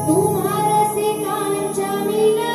तुम्हारा से कांचा मिला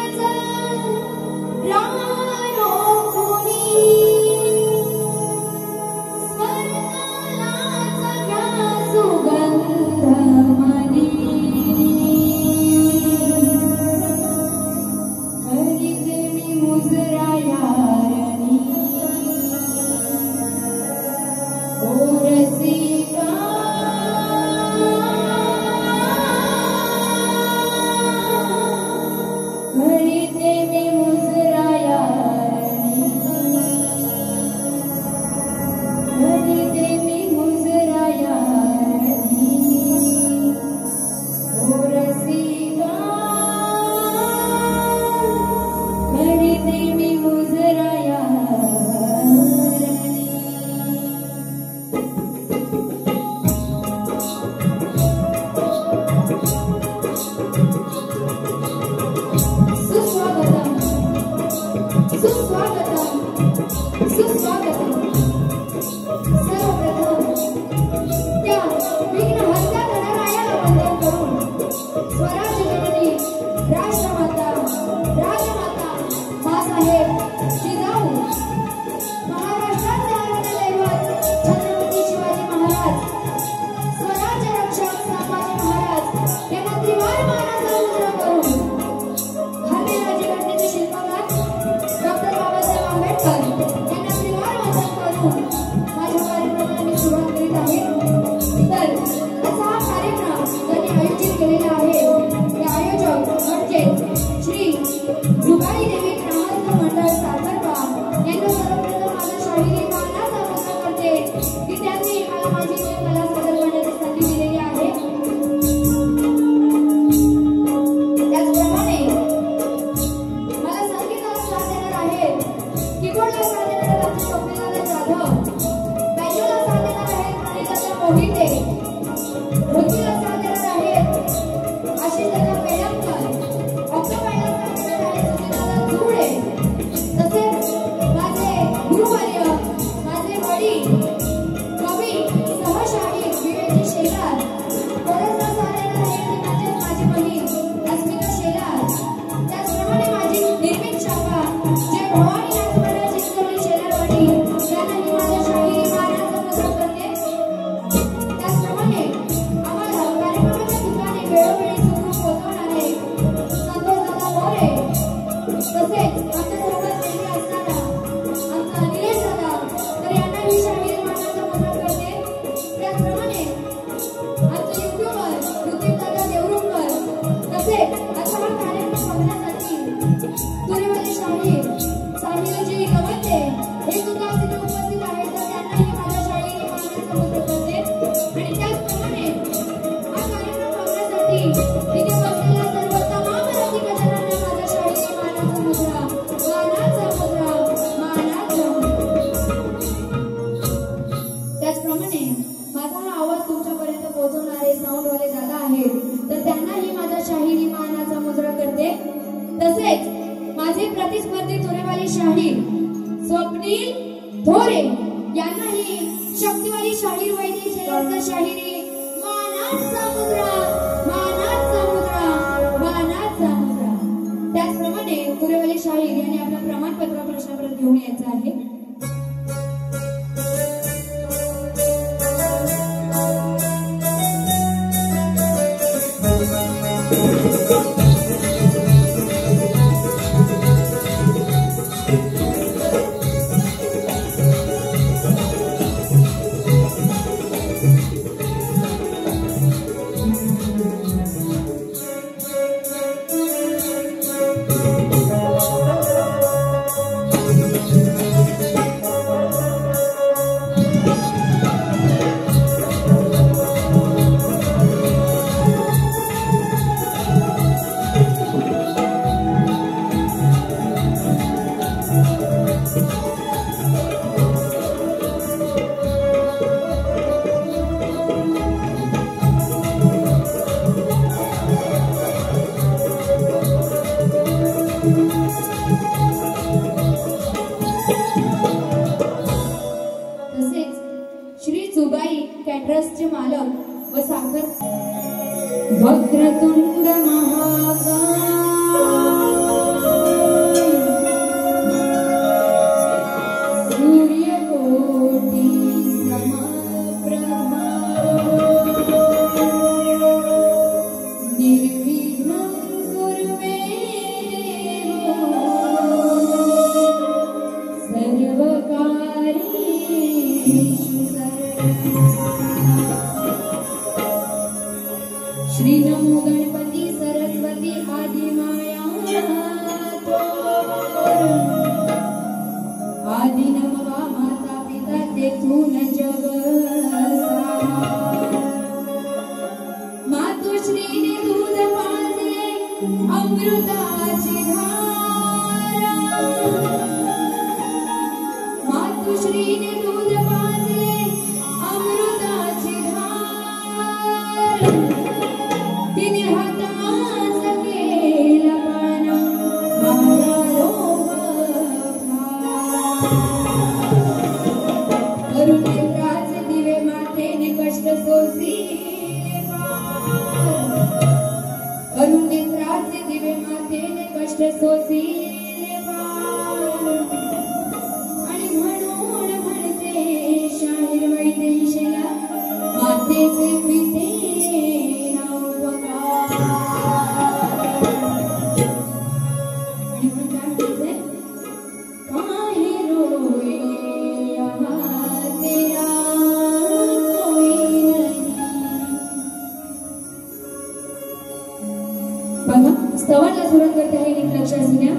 श्री नमो गणपति अमृताची धारा मातुश्रीने दूध पाजले अमृताची धारा तिने हातास केला पाना माझा लोभ करून नेत्राचे दिवे मातेने कष्ट सोसिले करून नेत्राचे दिवे मातेने कष्ट सोसिले आणि म्हणून म्हणते शाहीर वैदेशीला मातेचे पिते नाव बघा आणि म्हणते काहे रोए यहाँ तेरा कोई नहीं बघा स्तवाला सुरुवात करते आहे नीट लक्षात घ्या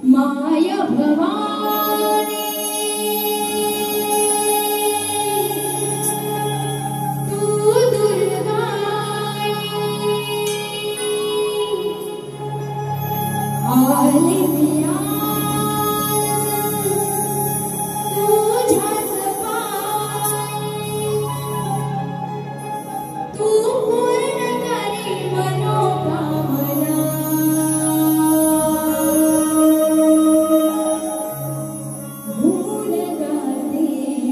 माय भवानी तू दुर्गाई आले तुझ्याच पायी तू पूर्ण करी मनोकामना गुण गाते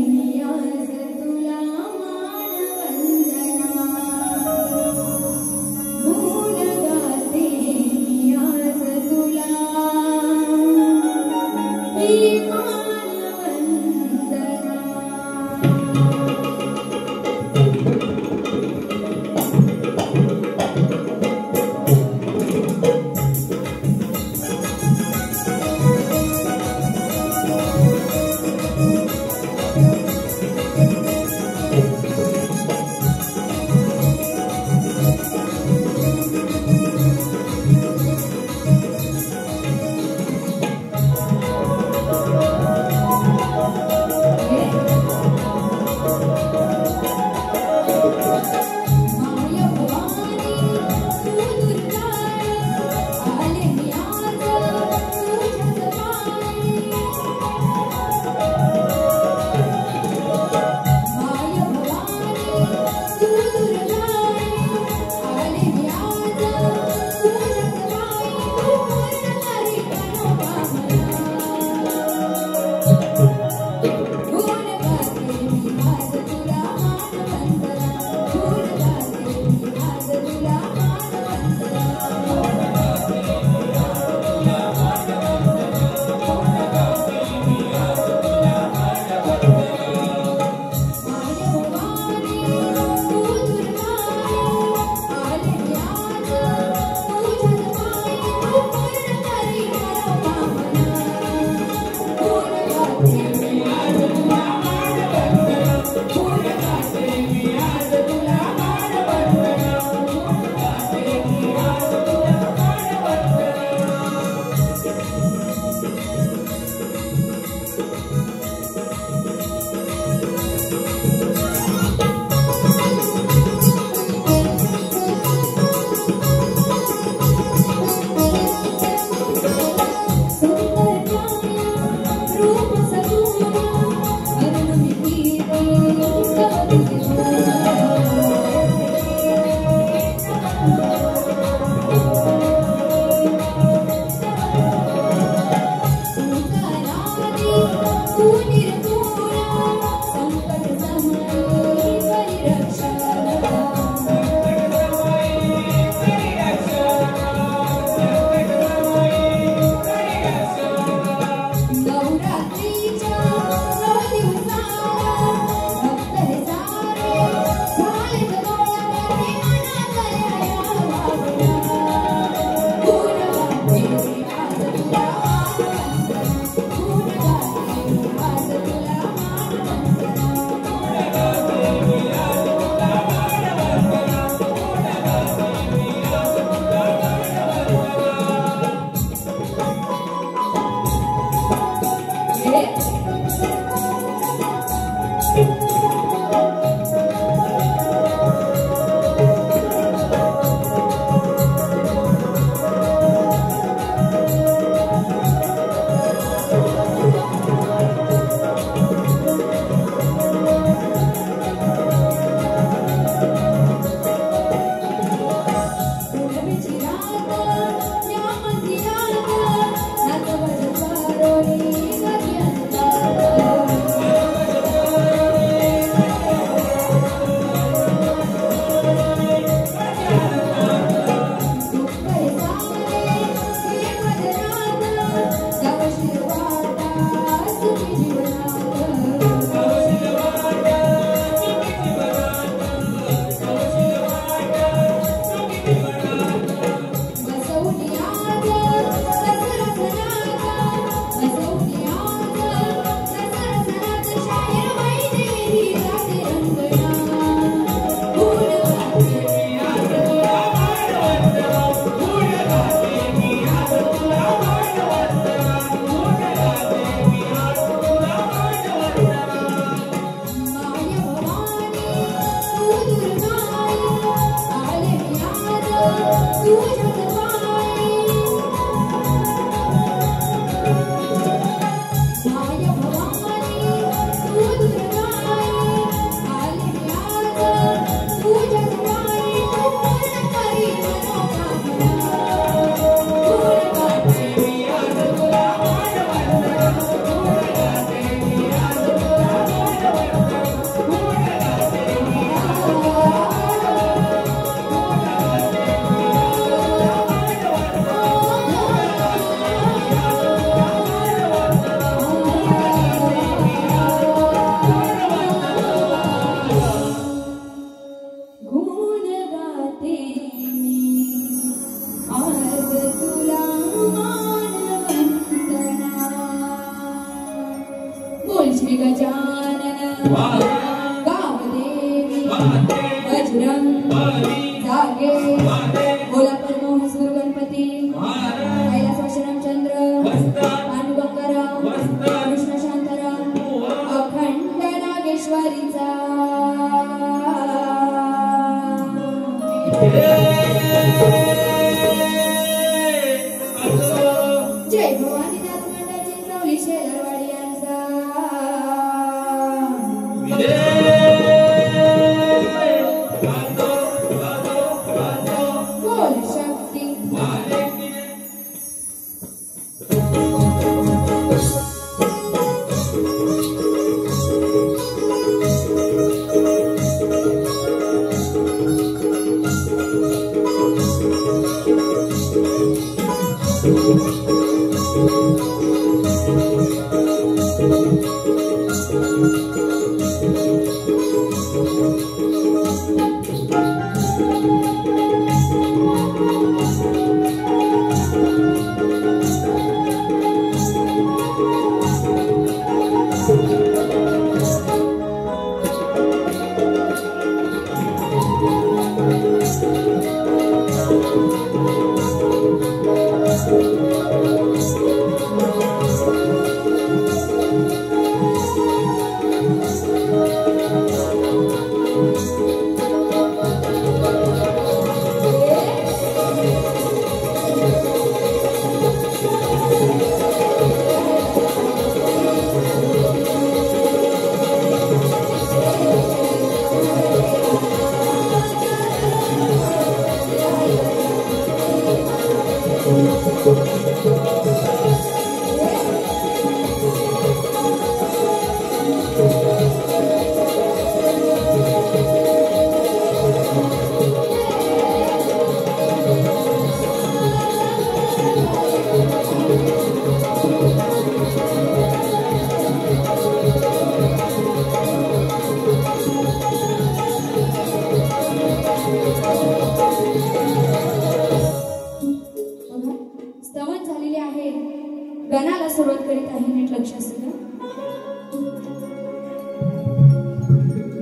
मी आज तुला मानवंदना गुण गाते मी आज तुला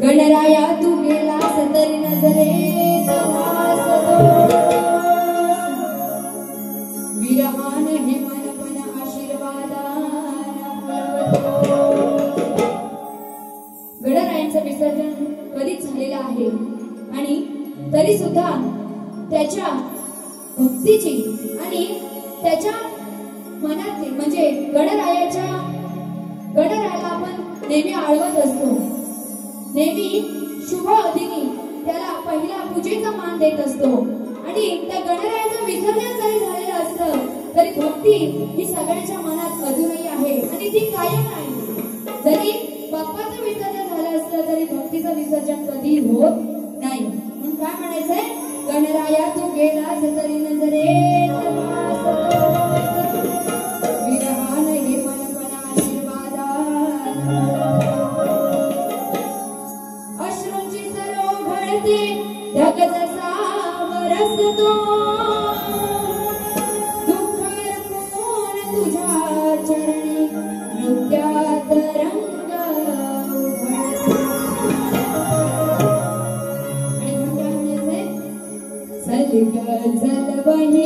गणराया तू गेला सतरी नजरेत विरहान हे मनपण गणरायांचं विसर्जन कधीच झालेलं आहे आणि तरी सुद्धा त्याच्या भक्तीची आणि त्याच्या मनातली म्हणजे गणरायाला आपण नेहमी आळवत असतो, नेहमी शुभ दिनी त्याला पहिला पूजेचा मान देत असतो आणि त्या गणरायाचं विसर्जन जरी झालेलं असलं तरी भक्ती ही सगळ्यांच्या मनात अजूनही आहे आणि ती कायम आहे. जरी बाप्पाचं विसर्जन झालं असलं तरी भक्तीचं विसर्जन कधी होत नाही. म्हणून काय म्हणायचंय, गणराया तू गेलास तरी नजरेत विरहान हे मनपण आशीर्वादात अश्रूंची सरो घडते ढग जसा बरसतो दुःख रंगून तुझ्या चरणी नृत्यात रंग जल बहिणी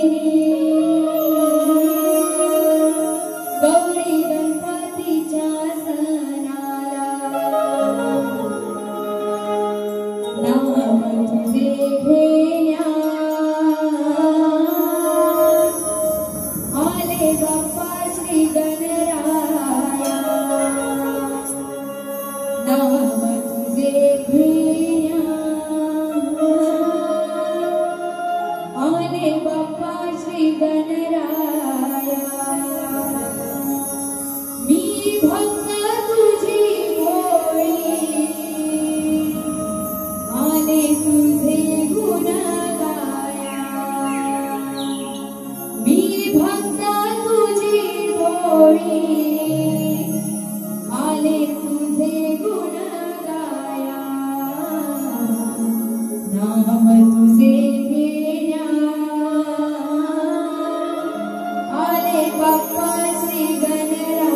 गौरी गणपतीच्या सणाला नाम तुझे घेण्या आले बाप्पा श्री गणराया नाम तुझे घेण्या आले बाप्पा श्री गणराया मी भक्त तुझी भोळी आले तुझे गुण गाया मी भक्त तुझी भोळी आले तुझे गुण गाया नाम तुझे बाप्पा श्री गणराया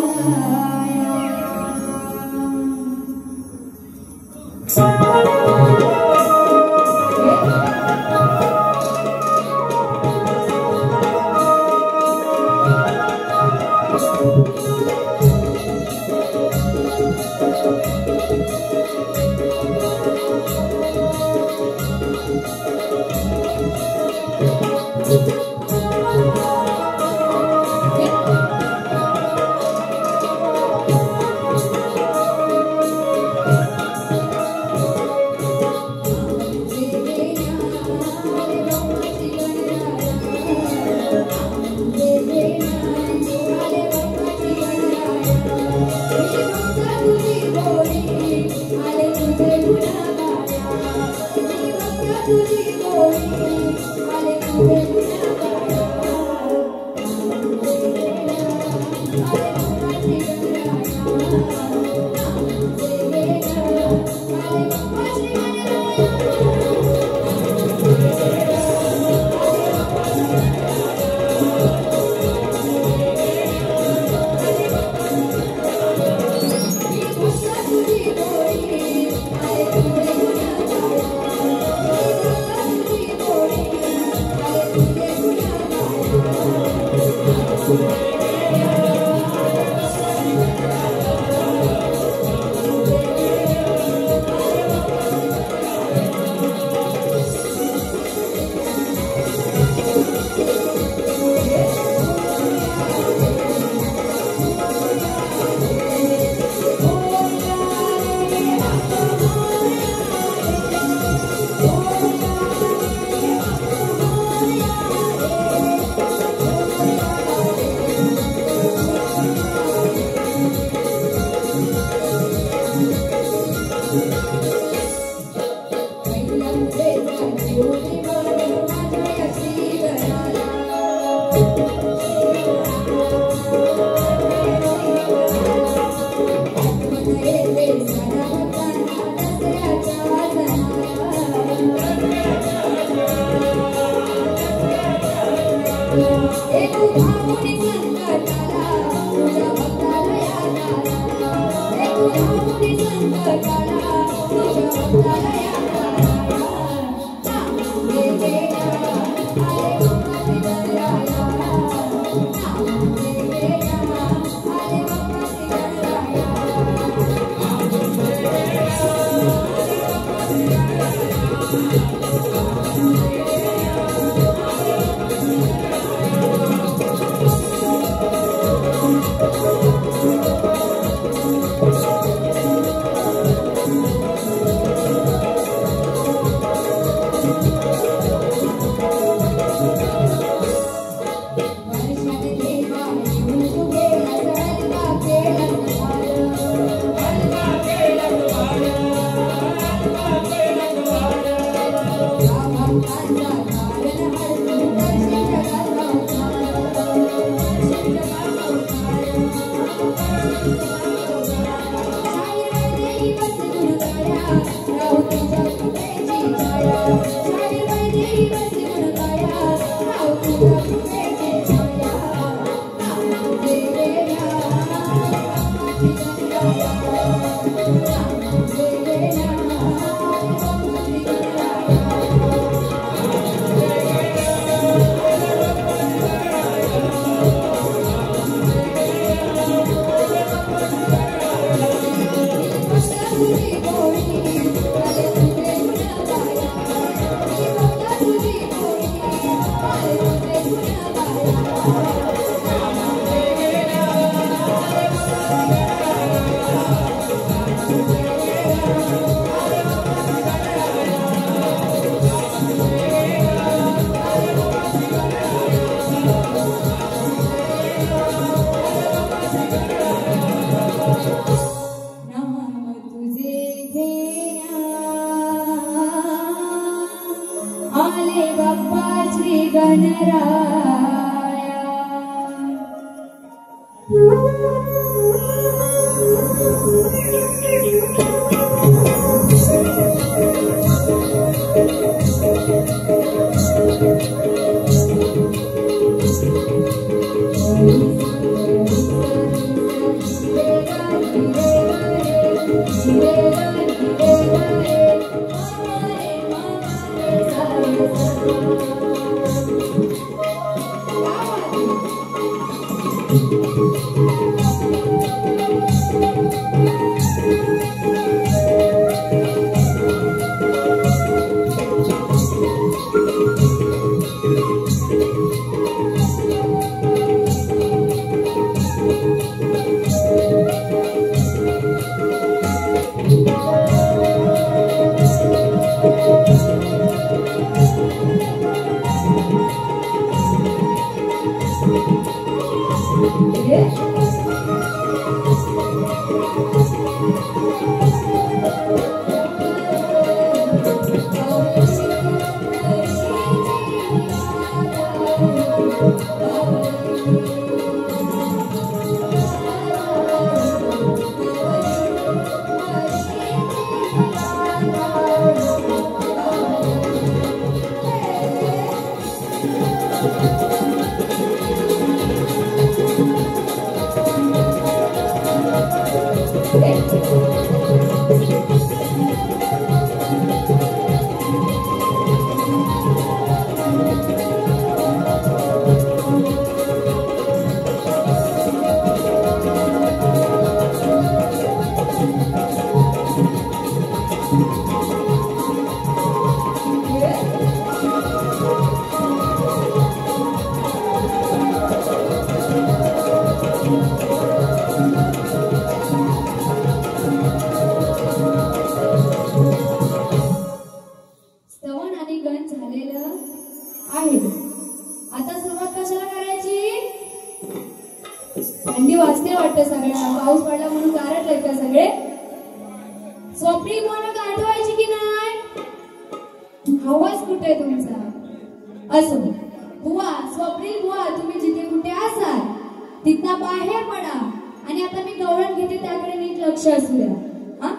थंडी वाजते वाटतं सगळ्यांना, पाऊस पडला म्हणून गारटलेत का सगळे? स्वप्नील कोणाला आठवायची की नाही? आवाज कुठे तुमचा? असो बुवा, स्वप्नील बुवा, तुम्ही जिथे कुठे असाल तिथनं बाहेर पडा आणि आता मी गवळण घेते त्याकडे नीट लक्ष असू द्या. हा,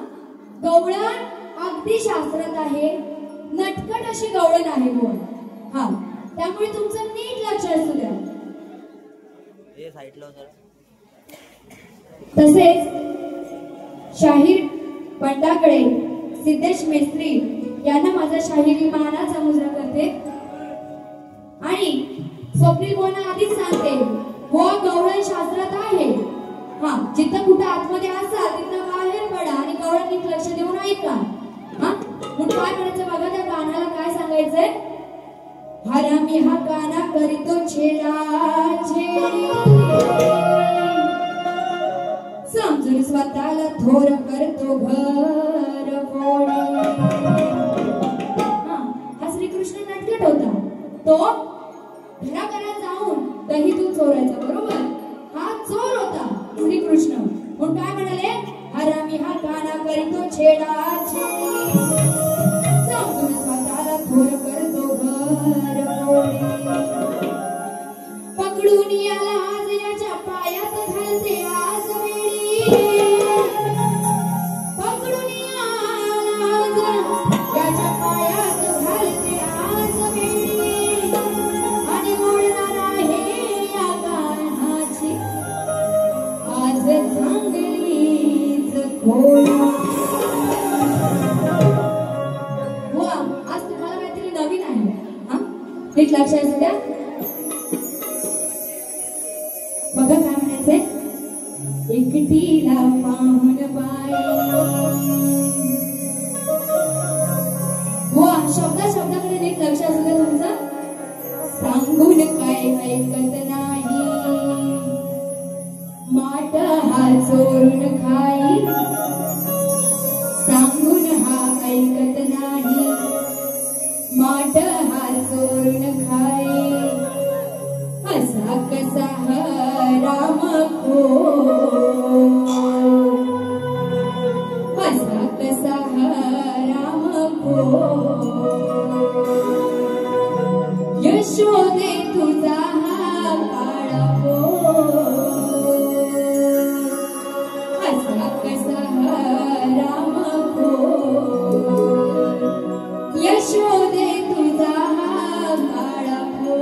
गवळण अगदी शास्त्रात आहे, नटखट अशी गवळण आहे बुवा. हा, त्यामुळे तुमचं नीट लक्ष असू द्या. तसेच शाहीर पंडाकडे सिद्धेश मेस्त्री यांना माझा शाहिरी मानाचा मुजरा करते आणि स्वप्नील बोलणं आधीच सांगते, हो गवळण शास्त्रात आहे. हा, जिथं कुठं आतमध्ये असाल तिथं बाहेर पडा आणि गवळण नीट लक्ष देऊन ऐका. हा, मग काय करायचं बघा, त्या कानाला काय सांगायचंय? हरामी हा काना करीतो छेडाछेडी, समजून स्वतःला थोर करतो घर फोडी. हा श्रीकृष्ण नटखट होता, तो घराघरात जाऊन दही दूध चोरायचा, बरोबर? हा चोर होता श्रीकृष्ण. म्हणून काय म्हणाले? हरामी हा काना करीतो छेडाछेडी, समजून स्वतःला थोर करतो घर फोडी. पकडून याला आज याच्या पायात घालते आज वेळी, पकडून याला आज याच्या पायात घालते आज वेळी, आणि मोडणार आहे या कानाची आज चांगलीच खोडी. वा, आज तुम्हाला काहीतरी नवीन आहे. हा, नीट लक्षात असू द्या. बघा काय म्हणायचंय? एकटीला पाहून बाई. वा, शब्दाकडे नीट लक्ष असू द्या तुमचं. सांगून काय ऐकत नाही, माट हा चोरून खाई. सांगून हा ऐकत नाही, माट हा चोरून खाई. असा कसा राम खो, असा कसा राम खो. यशोदे तुझा हा काळा खो, असा कसा राम खो. यशोदे तुझा हा काळा खो.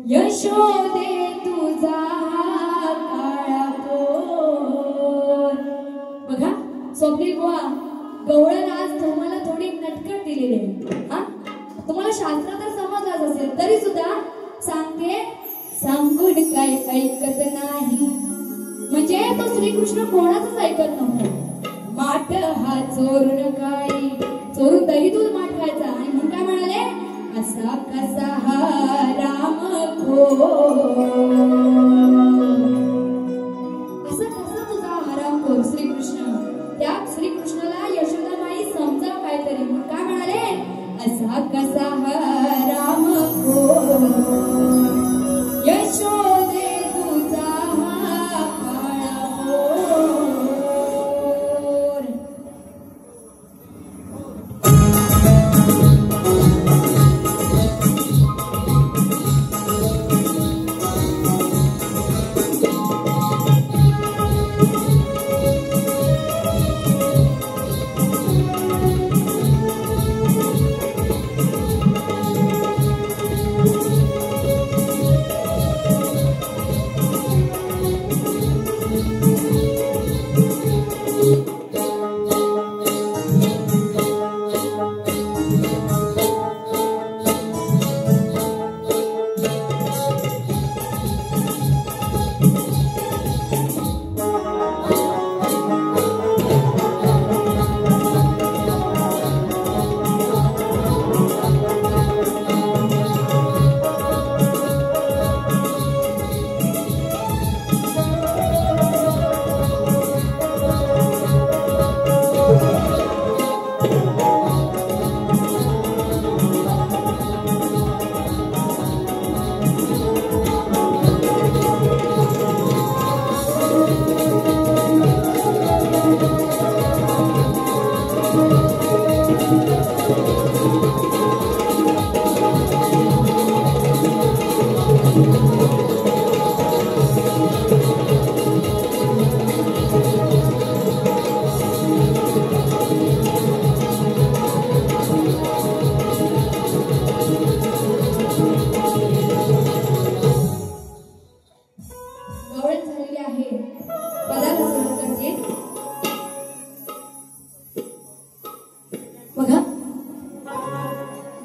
यशोदे तुझा काळा पोर. बघा स्वप्नील बुवा, गवळण आज तुम्हाला थोडी नटकट दिलेली आहे. हा, तुम्हाला शास्त्र तर समजलाच असेल, तरी सुद्धा सांगते, सांगून काय ऐकत नाही. म्हणजे तो श्रीकृष्ण कोणाचंच ऐकत नव्हता. माठ हा चोरून काही, चोरून दही दूध माठ खायचा. आणि म्हणून काय म्हणाले, असा कसा हा राम असं कसा तुझा हरामखोर श्रीकृष्ण. त्या श्रीकृष्णाला यशोदाबाई समजाव काहीतरी. म्हणून काय म्हणाले, असा कसा हा रामखोर, यशोदे तुझा हा काळा पोर.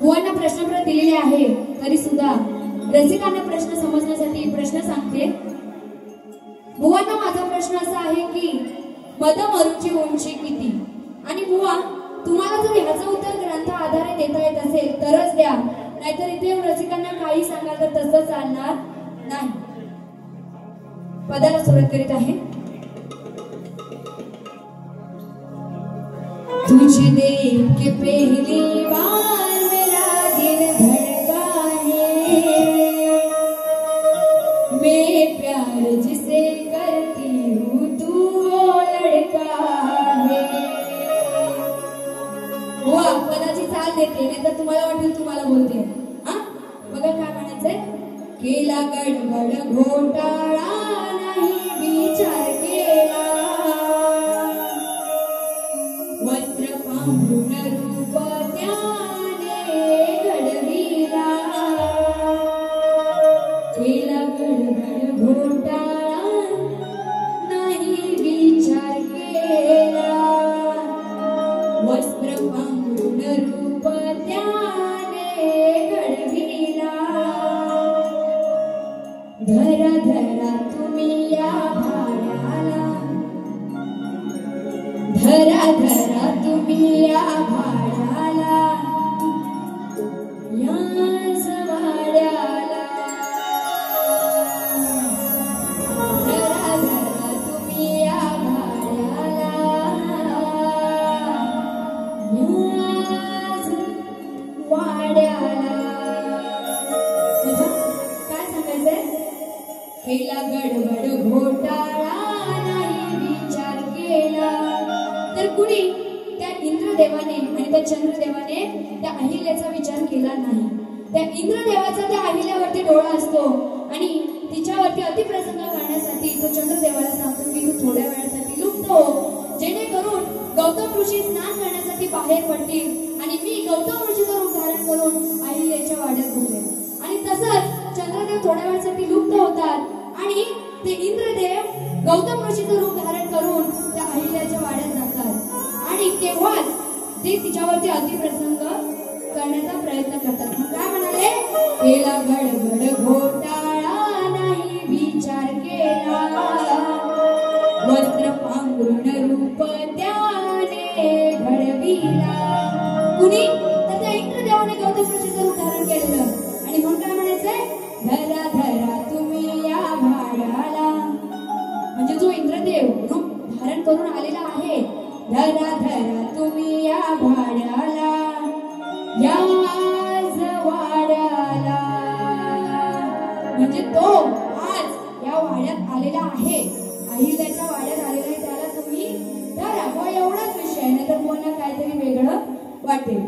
बुवांना प्रश्नपत्र दिलेले आहे, तरी सुद्धा रसिकांना प्रश्न समजण्यासाठी प्रश्न सांगते. बुवांना माझा प्रश्न असा आहे की मदमरूची उंची किती? आणि बुवा, तुम्हाला जर ह्याचं उत्तर ग्रंथ आधारे देता येत असेल तरच द्या, नाहीतर इथे रसिकांना काही सांगाल तर तसं चालणार नाही. पदाला सुरुवात करीत आहे. तुझे देख के पहली बार मेरा दिल धड़का है, मैं प्यार जिसे करती हूँ तू वो लड़का है. हो, पदाची चाल देते, नाही तर तुम्हाला वाटेल तुम्हाला बोलते. हा, बघा काय म्हणायचंय. केला गडबड घोटाळा नाही विचार केला, वस्त्र पांघरून रूप त्याने घडविला. केला गडबड घोटाळा नाही विचार केला, वस्त्र पांघरून रूप त्याने घडविला. धरा धरा तुम्ही या भाड्याला, धरा धरा तुम्ही या भाड्याला, या सवाड्याला. धरा धरा तुम्ही या भाड्याला, या वाड्याला. काय सांगायचंय. केला गडबड घोटाळा नाही विचार केला. तर कुणी त्या इंद्रदेवाने आणि त्या चंद्रदेवाने त्या अहिल्याचा विचार केला नाही. त्या इंद्रदेवाचा त्या अहिल्यावरती डोळा असतो आणि तिच्यावरती अतिप्रसंग करण्यासाठी तो चंद्रदेवाला पडतील आणि मी गौतम ऋषीचं रूप धारण करून अहिल्याच्या वाड्यात घुसले. आणि तसंच चंद्रदेव थोड्या वेळासाठी लुप्त होतात आणि ते इंद्रदेव गौतम ऋषीचं रूप धारण करून त्या अहिल्याच्या वाड्यात जातात आणि तेव्हाच ते तिच्यावरती अतिप्रसंग करण्याचा प्रयत्न करतात. मग काय म्हणाले? केला गडबड घोटाळा नाही विचार केला, वस्त्र पांघरून रूप त्याने घडविला. कुणी? तर त्या इंद्रदेवाने गौतम ऋषीचं रूप धारण केलेलं. आणि म्हणून काय म्हणायचंय? धरा धरा तुम्ही या भाड्याला, म्हणजे जो इंद्रदेव रूप धारण करून आलेला आहे, धरा धरा तुम्ही या भाड्याला, या वाड्याला, म्हणजे तो आज या वाड्यात आलेला आहे, अहिल्याच्या वाड्यात आलेला आहे, त्याला तुम्ही धरा. हो एवढाच विषय, नाही तर कोणा काहीतरी वेगळं वाटेल.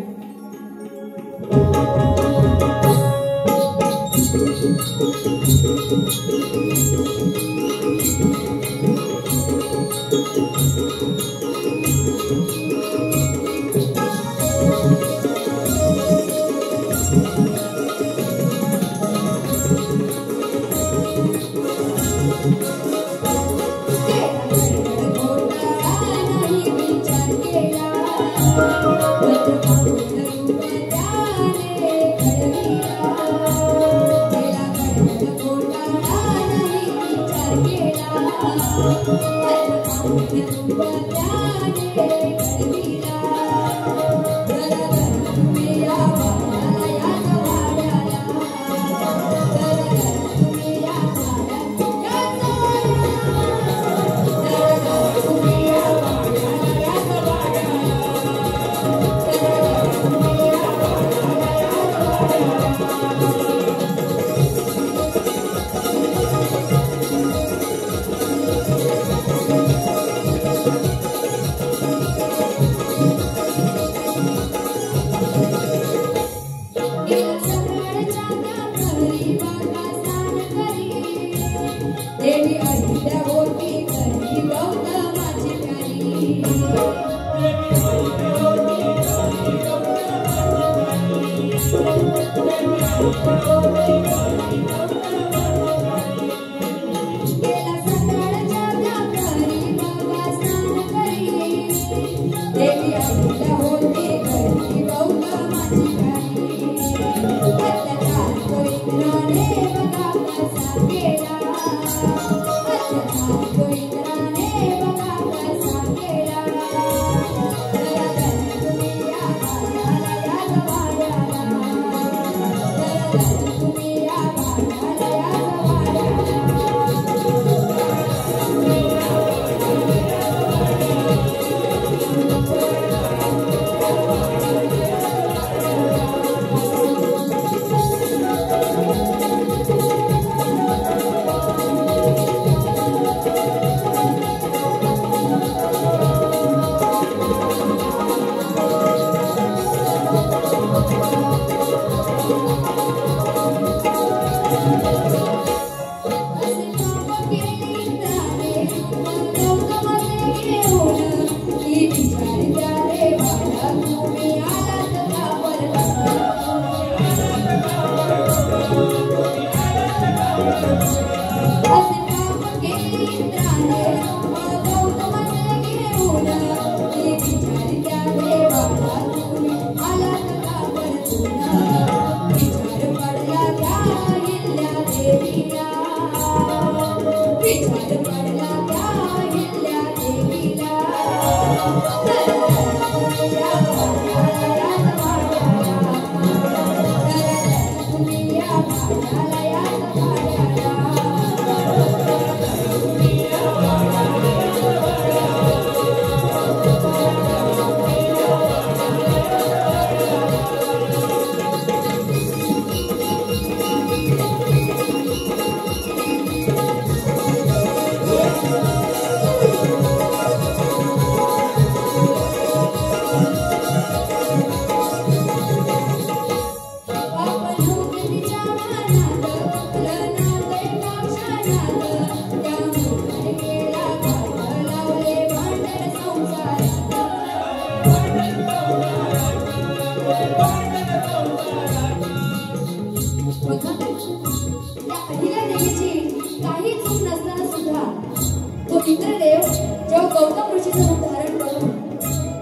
इंद्रदेव जेव्हा गौतम ऋषीचं रूप धारण करून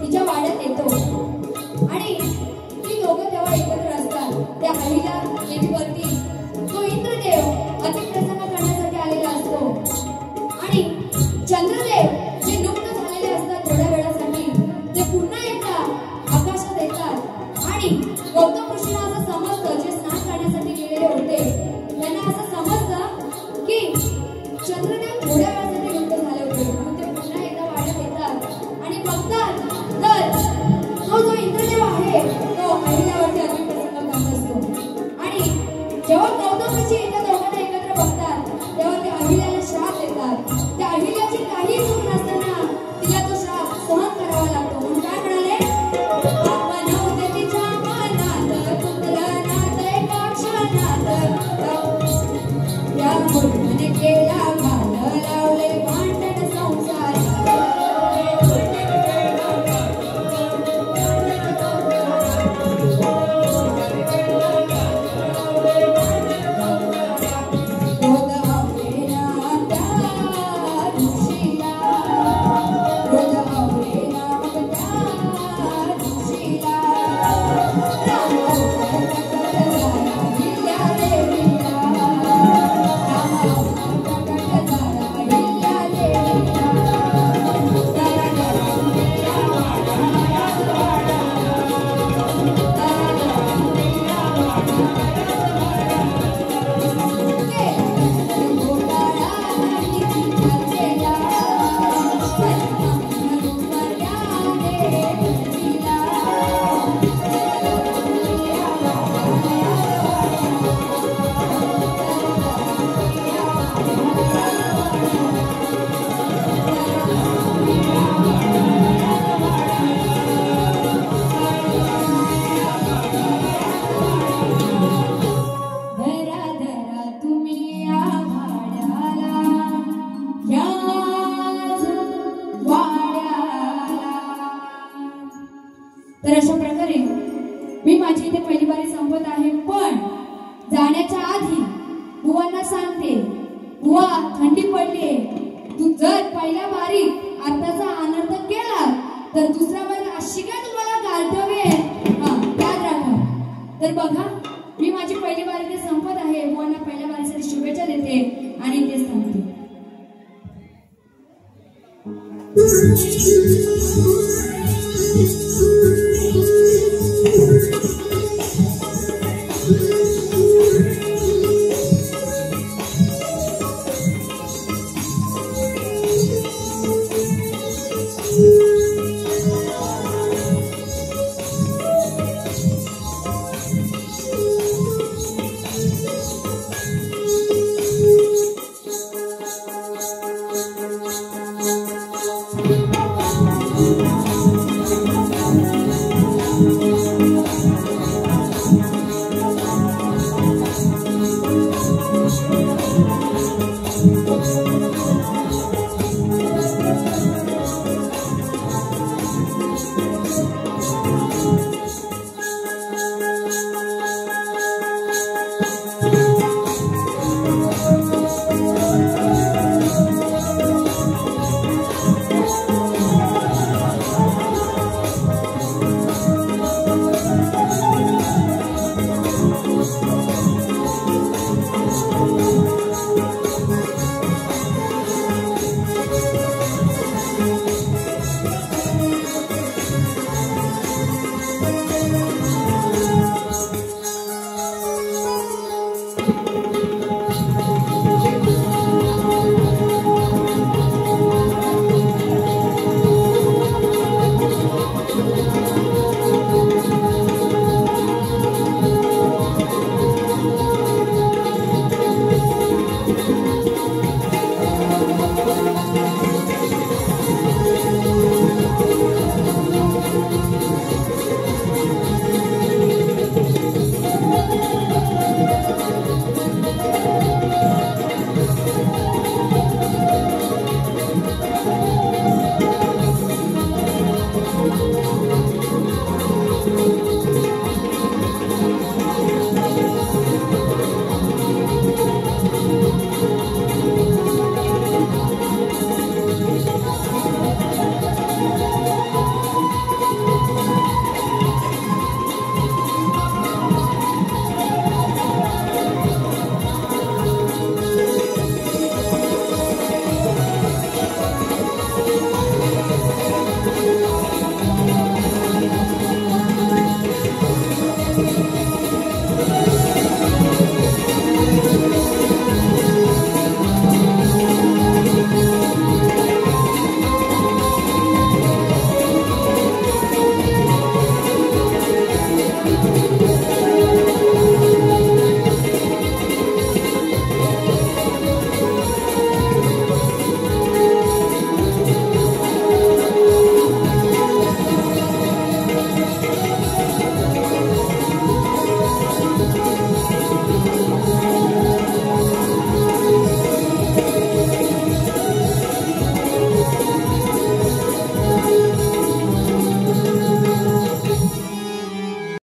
तिच्या वाड्यात येतो आणि ती दोघं तेव्हा एकत्र असतात त्या अहिल्या देवीवरती तो इंद्रदेव अतिप्रसन्न करण्यासाठी आलेला असतो आणि चंद्रदेव जे नुकतं झालेले असतात थोड्या वेळासाठी ते पुन्हा एकदा आकाशात येतात आणि गौतम ऋषीला असं समजतं जे स्नान करण्यासाठी गेलेले होते त्यांना असं समजतं की चंद्रदेव थोड्या वेळासाठी लुप्त झाले होते म्हणून ते पुन्हा एकदा वाड्यात येतात आणि बघतात तर तो जो इंद्रदेव आहे तो अहिल्यावरती अतिप्रसन्न करत असतो आणि जेव्हा गौतम ऋषी एका दोघांना एकत्र बघतात तेव्हा ते अहिल्याला श्राप देतात त्या अहिल्याची काही चूक नसताना तिला तो श्राप सहन करावा लागतो म्हणून काय म्हणाले आपण होते तिच्या मनात पुत्रनाथ एका क्षणात या मूर्खने केला घाल लावले भांडण संसार तर अशा प्रकारे मी माझी इथे पहिली बारी संपत आहे पण जाण्याच्या आधी बुवांना सांगते बुवा थंडी पडली तू जर पहिल्या बारीत आताचा अनर्थ केला तर दुसऱ्या बारीत अशी काय तुम्हाला गारठवे याद राखा तर बघा मी माझी पहिली बारी इथे संपत आहे बुवांना पहिल्या बारीसाठी शुभेच्छा देते आणि तेच सांगते